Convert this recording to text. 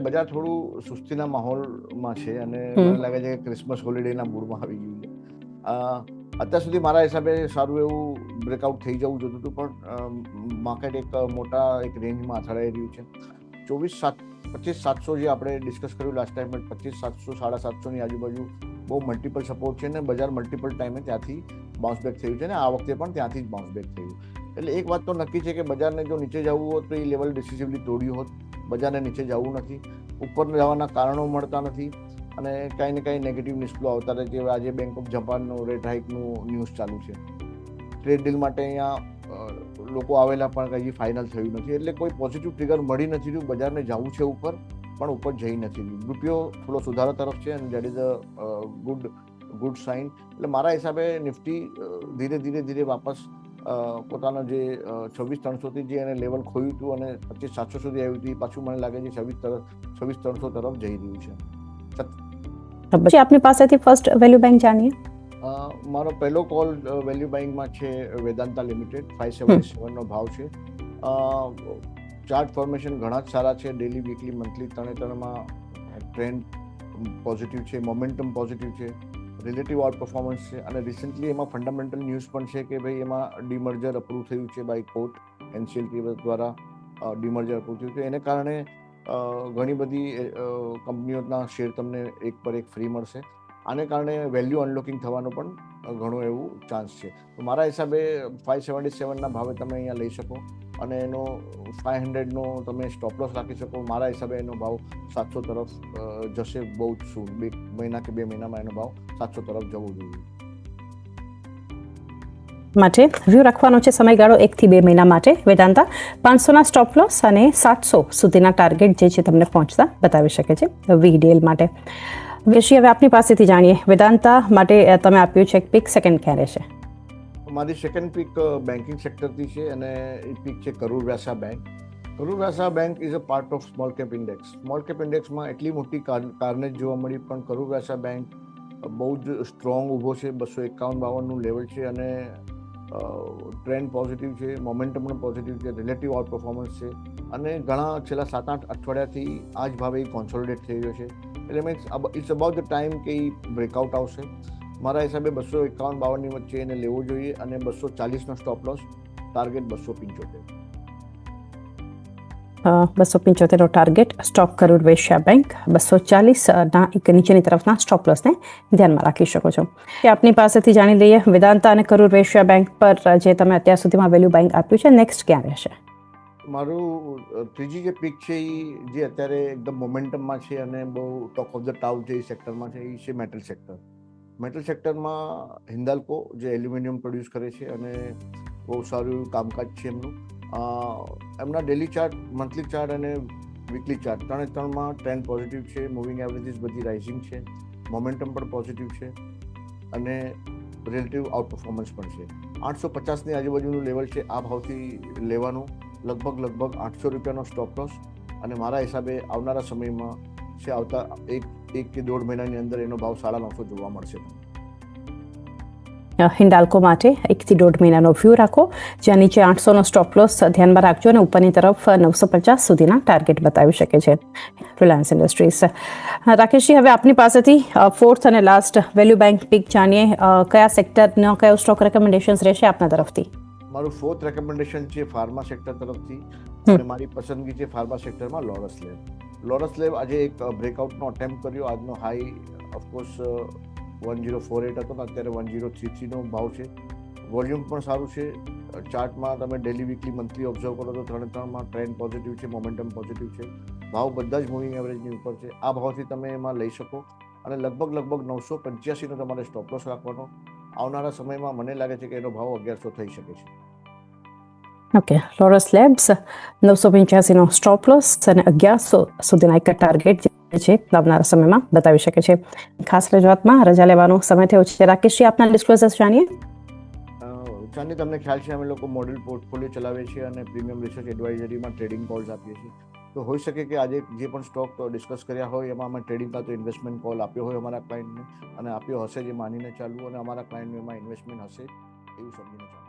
બજાર થોડું સુસ્તીના માહોલમાં છે અને મને લાગે છે કે ક્રિસમસ હોલિડેના મૂડમાં આવી ગયું છે. અત્યાર સુધી મારા હિસાબે સારું એવું બ્રેકઆઉટ થઈ જવું જોતું હતું, પણ માર્કેટ એક મોટા એક રેન્જમાં અથડાઈ રહ્યું છે. 25,700 જે આપણે ડિસ્કસ કર્યું લાસ્ટ ટાઈમ, 25,700 750 આજુબાજુ બહુ મલ્ટિપલ સપોર્ટ છે ને બજાર મલ્ટિપલ ટાઈમે ત્યાંથી બાઉન્સ બેક થયું છે ને આ વખતે પણ ત્યાંથી જ બાઉન્સ બેક થયું. એટલે એક વાત તો નક્કી છે કે બજારને જો નીચે જવું હોત તો એ લેવલ ડિસિસિવલી તોડ્યું હોત. બજારને નીચે જવું નથી, ઉપર જવાના કારણો મળતા નથી અને કાંઈ ને કાંઈ નેગેટિવ ન્યૂઝ ફ્લો આવતા રહે છે. આજે બેંક ઓફ જાપાનનું રેટ હાઇકનું ન્યૂઝ ચાલુ છે. ટ્રેડ ડીલ માટે અહીંયા લોકો આવેલા પણ હજી ફાઇનલ થયું નથી, એટલે કોઈ પોઝિટિવ ટ્રિગર મળી નથી રહ્યું. બજારને જવું છે ઉપર, પણ ઉપર જઈ નથી રહ્યું. રૂપિયો થોડો સુધારા તરફ છે અને that is a good sign. એટલે મારા હિસાબે નિફ્ટી ધીરે ધીરે વાપસ પોતાનો જે 26,300 જે એને લેવલ ખોયું હતું અને 25,700 સુધી આવ્યું હતું, પાછું મને લાગે છે 26,300 તરફ જઈ રહ્યું છે. પછી આપની પાસેથી ફર્સ્ટ વેલ્યુ બેંક જાણીએ. મારો પહેલો કોલ વેલ્યુ બેંકમાં છે વેદાંતા લિમિટેડ. 577 નો ભાવ છે. ચાર્ટ ફોર્મેશન ઘણા જ સારા છે. ડેલી, વીકલી, મંથલી ત્રણેમાં ટ્રેન્ડ પોઝિટિવ છે, મોમેન્ટમ પોઝિટિવ છે, રિલેટિવ આઉટ પરફોર્મન્સ છે અને રિસેન્ટલી એમાં ફંડામેન્ટલ ન્યૂઝ પણ છે કે ભાઈ એમાં ડીમર્જર અપ્રૂવ થયું છે બાય કોર્ટ, એનસીએલટી દ્વારા ડીમર્જર અપ્રૂવ થયું છે. એને કારણે ઘણી બધી કંપનીઓના શેર તમને એક પર એક ફ્રી મળશે. આને કારણે વેલ્યુ અનલોકિંગ થવાનો પણ ઘણું એવું ચાન્સ છે. તો મારા હિસાબે 577ના ભાવે તમે અહીંયા લઈ શકો અને એનો 500નો તમે સ્ટોપ લોસ રાખી શકો. મારા હિસાબે એનો ભાવ 700 તરફ જશે બહુ જ સૂન. 1 મહિના કે 2 મહિનામાં એનો ભાવ 700 તરફ જવો જોઈએ. માટે વ્યૂ રાખવાનો છે સમયગાળો 1 થી 2 મહિના માટે. વેદાંતા 500ના સ્ટોપ લોસ અને 700 સુધીના ટાર્ગેટ જે છે તમને પહોંચતા બતાવી શકે છે વીડીએલ માટે. વેશી, હવે આપની પાસેથી જાણીએ વેદાંતા માટે તમે આપ્યું છે પિક, સેકન્ડ ક્યારે છે? મારી સેકન્ડ પિક બેન્કિંગ સેક્ટરથી છે અને એ પિક છે Karur Vysya bank. Karur Vysya bank is a part of small cap index. Small cap ઇન્ડેક્સમાં એટલી મોટી કારનેજ જોવા મળી, પણ કરુર વ્યાસા બેંક બહુ જ સ્ટ્રોંગ ઊભો છે. 251-52નું લેવલ છે અને ટ્રેન્ડ પોઝિટિવ છે, મોમેન્ટમ પણ પોઝિટિવ છે, રિલેટિવ આઉટ પરફોર્મન્સ છે અને ઘણા છેલ્લા 7-8 અઠવાડિયાથી આ જ ભાવે કોન્સોલિડેટ થઈ રહ્યો છે. એટલે means it's about the time કે બ્રેકઆઉટ આવશે. મારા હિસાબે 251-52ની વચ્ચે એને લેવો જોઈએ અને 240નો સ્ટોપ લોસ, ટાર્ગેટ 275. 275નો target stop Karur Vysya bank. 240ના એક નીચેની તરફના સ્ટોપ લોસને ધ્યાનમાં રાખી શકો છો. આપની પાસેથી જાણી લઈએ વેદાંતા અને કરુર વ્યાસા બેંક પર જે તમે અત્યાર સુધીમાં વેલ્યુ બેંક આપ્યું છે, નેક્સ્ટ ક્યાં રહેશે? મારું ત્રીજી જે પિક છે એ જે અત્યારે એકદમ મોમેન્ટમમાં છે અને બહુ ટોપ ઓફ ધ ટાઉન જે સેક્ટરમાં છે એ છે મેટલ સેક્ટર. મેટલ સેક્ટરમાં હિન્દાલ્કો જે એલ્યુમિનિયમ પ્રોડ્યુસ કરે છે અને બહુ સારું એવું કામકાજ છે એમનું. એમના ડેલી ચાર્ટ, મંથલી ચાર્ટ અને વીકલી ચાર્ટ ત્રણમાં ટ્રેન્ડ પોઝિટિવ છે. મૂવિંગ એવરેજીસ બધી રાઇઝિંગ છે, મોમેન્ટમ પણ પોઝિટિવ છે અને રિલેટિવ આઉટ પરફોર્મન્સ પણ છે. 850ની આજુબાજુનું લેવલ છે આ ભાવથી લેવાનું. લગભગ 800 રૂપિયાનો સ્ટોપ લોસ અને મારા હિસાબે આવનારા સમયમાં છે આવતા એક કે 1.5 મહિનાની અંદર એનો ભાવ 950 જોવા મળશે. હિન્ડાલ્કો માટે 1 થી 1.5 મહિનાનો વ્યૂ રાખો, જ્યાં નીચે 800નો સ્ટોપ લોસ ધ્યાનમાં રાખજો અને ઉપરની તરફ 950 સુધીના ટાર્ગેટ બતાવી શકે છે રિલાયન્સ ઇન્ડસ્ટ્રીઝ. રાકેશજી, હવે આપની પાસેથી ફોર્થ અને લાસ્ટ વેલ્યુ બેંક પિક જાણીએ. કયા સેક્ટરનો કયો સ્ટોક રેકમેન્ડેશન્સ રહેશે આપના તરફથી? મારું ફોર્થ રેકમેન્ડેશન છે ફાર્મા સેક્ટર તરફથી અને મારી પસંદગી છે ફાર્મા સેક્ટરમાં લોરસ લેબ. લોરસ લેબ આજે એક બ્રેકઆઉટનો અટેમ્પ્ટ કર્યો. આજનો હાઈ ઓફકોર્સ 1048 હતો ને અત્યારે 1033નો ભાવ છે. વોલ્યુમ પણ સારું છે. ચાર્ટમાં તમે ડેલી, વીકલી, મંથલી ઓબ્ઝર્વ કરો તો ત્રણમાં ટ્રેન્ડ પોઝિટિવ છે, મોમેન્ટમ પોઝિટિવ છે. ભાવ બધા જ મૂવિંગ એવરેજની ઉપર છે. આ ભાવથી તમે એમાં લઈ શકો અને લગભગ 985નો તમારે સ્ટોપ લોસ રાખવાનો. આવનારા સમયમાં મને લાગે છે કે એનો ભાવ 1100 થઈ શકે છે. Okay, Laurus labs 985નો stop loss અને 1100 સુધીના એક ટાર્ગેટ જે છે આવનારા સમયમાં બતાવી શકે છે. ખાસ રજૂઆતમાં રજા લેવાનો સમય થયો છે. રાકેશજી, આપના ડિસ્ક્લોઝર્સ જાણીએ. ચાંદી, તમને ખ્યાલ છે અમે લોકો મોડેલ પોર્ટફોલિયો ચલાવીએ છીએ અને પ્રીમિયમ રિસર્ચ એડવાઇઝરીમાં ટ્રેડિંગ કોલ્સ આપીએ છીએ. તો હોઈ શકે કે આજે જે પણ સ્ટોક ડિસ્કસ કર્યા હોય એમાં અમે ટ્રેડિંગ કાં તો ઇન્વેસ્ટમેન્ટ કોલ આપ્યો હોય અમારા ક્લાયન્ટને અને આપ્યો હશે જે માનીને ચાલવું અને અમારા ક્લાયન્ટનું એમાં ઇન્વેસ્ટમેન્ટ હશે એવું સમજીને ચાલવું.